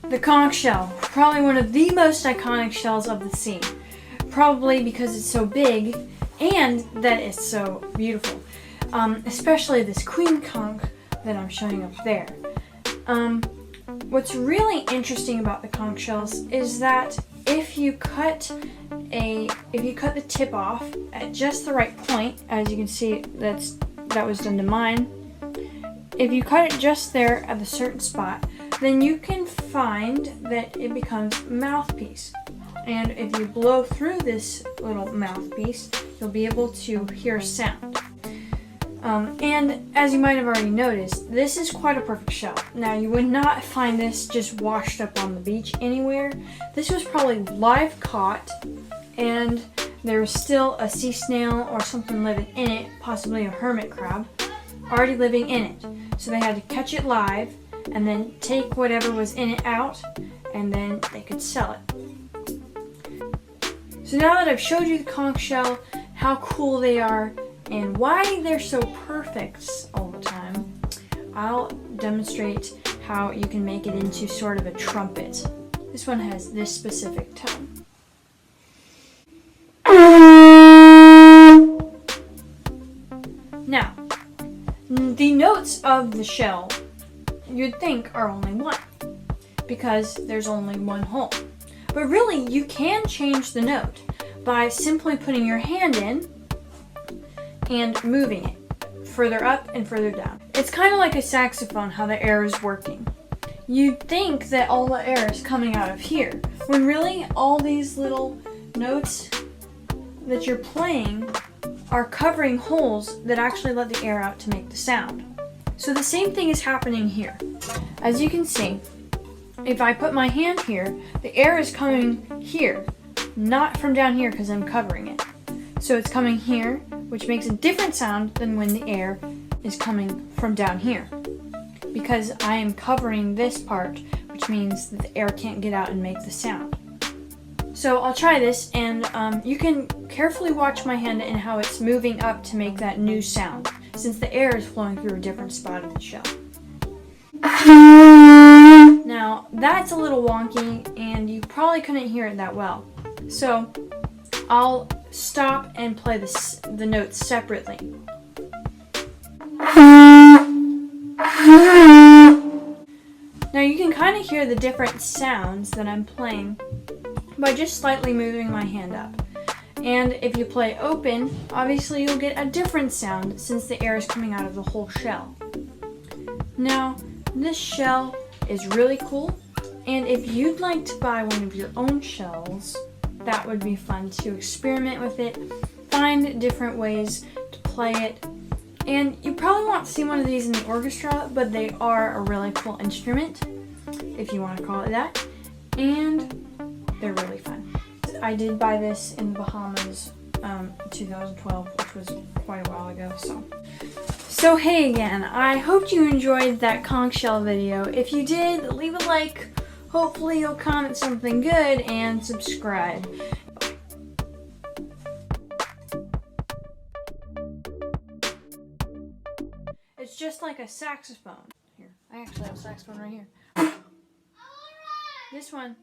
The conch shell, probably one of the most iconic shells of the sea. Probably because it's so big and that it's so beautiful. Especially this queen conch that I'm showing up there. What's really interesting about the conch shells is that if you cut the tip off at just the right point, as you can see that was done to mine. If you cut it just there at a certain spot, then you can find that it becomes a mouthpiece. And if you blow through this little mouthpiece, you'll be able to hear sound. And as you might have already noticed, this is quite a perfect shell. Now, you would not find this just washed up on the beach anywhere. This was probably live caught, and there was still a sea snail or something living in it, possibly a hermit crab, already living in it. So they had to catch it live, and then take whatever was in it out, and then they could sell it. So now that I've showed you the conch shell, how cool they are, and why they're so perfect all the time, I'll demonstrate how you can make it into sort of a trumpet. This one has this specific tone. Now, the notes of the shell you'd think are only one, because there's only one hole. But really, you can change the note by simply putting your hand in and moving it further up and further down. It's kind of like a saxophone, how the air is working. You'd think that all the air is coming out of here, when really all these little notes that you're playing are covering holes that actually let the air out to make the sound. So the same thing is happening here. As you can see, if I put my hand here, the air is coming here, not from down here because I'm covering it. So it's coming here, which makes a different sound than when the air is coming from down here, because I am covering this part, which means that the air can't get out and make the sound. So I'll try this, and you can carefully watch my hand and how it's moving up to make that new sound, since the air is flowing through a different spot of the shell. Now, that's a little wonky, and you probably couldn't hear it that well. So I'll stop and play the notes separately. Now you can kind of hear the different sounds that I'm playing by just slightly moving my hand up. And if you play open, obviously you'll get a different sound since the air is coming out of the whole shell. Now, this shell is really cool, and if you'd like to buy one of your own shells, that would be fun to experiment with it, find different ways to play it. And you probably won't see one of these in the orchestra, but they are a really cool instrument, if you want to call it that, and they're really fun. I did buy this in the Bahamas 2012, which was quite a while ago. So hey again, I hope you enjoyed that conch shell video. If you did, leave a like. Hopefully you'll comment something good and subscribe. It's just like a saxophone. Here, I actually have a saxophone right here. This one